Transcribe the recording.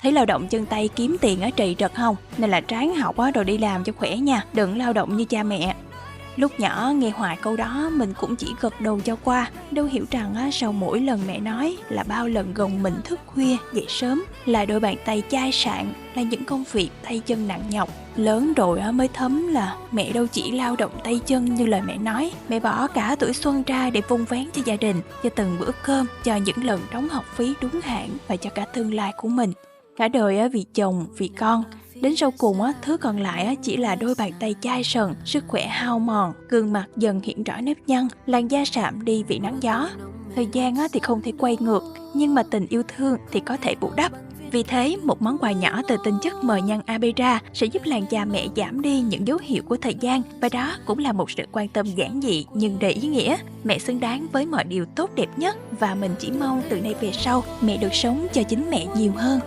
Thấy lao động chân tay kiếm tiền ở trì trật không, nên là ráng học á rồi đi làm cho khỏe nha, đừng lao động như cha mẹ. Lúc nhỏ nghe hoài câu đó mình cũng chỉ gật đầu cho qua, đâu hiểu rằng á, sau mỗi lần mẹ nói là bao lần gồng mình thức khuya dậy sớm, là đôi bàn tay chai sạn, là những công việc tay chân nặng nhọc. Lớn rồi á, mới thấm là mẹ đâu chỉ lao động tay chân như lời mẹ nói, mẹ bỏ cả tuổi xuân ra để vun vén cho gia đình, cho từng bữa cơm, cho những lần đóng học phí đúng hạn và cho cả tương lai của mình. Cả đời á, vì chồng, vì con. Đến sau cùng á, thứ còn lại á, chỉ là đôi bàn tay chai sần, sức khỏe hao mòn, gương mặt dần hiện rõ nếp nhăn, làn da sạm đi vì nắng gió. Thời gian á, thì không thể quay ngược, nhưng mà tình yêu thương thì có thể bù đắp. Vì thế, một món quà nhỏ từ tinh chất mờ nhăn Abera sẽ giúp làn da mẹ giảm đi những dấu hiệu của thời gian, và đó cũng là một sự quan tâm giản dị nhưng đầy ý nghĩa. Mẹ xứng đáng với mọi điều tốt đẹp nhất, và mình chỉ mong từ nay về sau mẹ được sống cho chính mẹ nhiều hơn.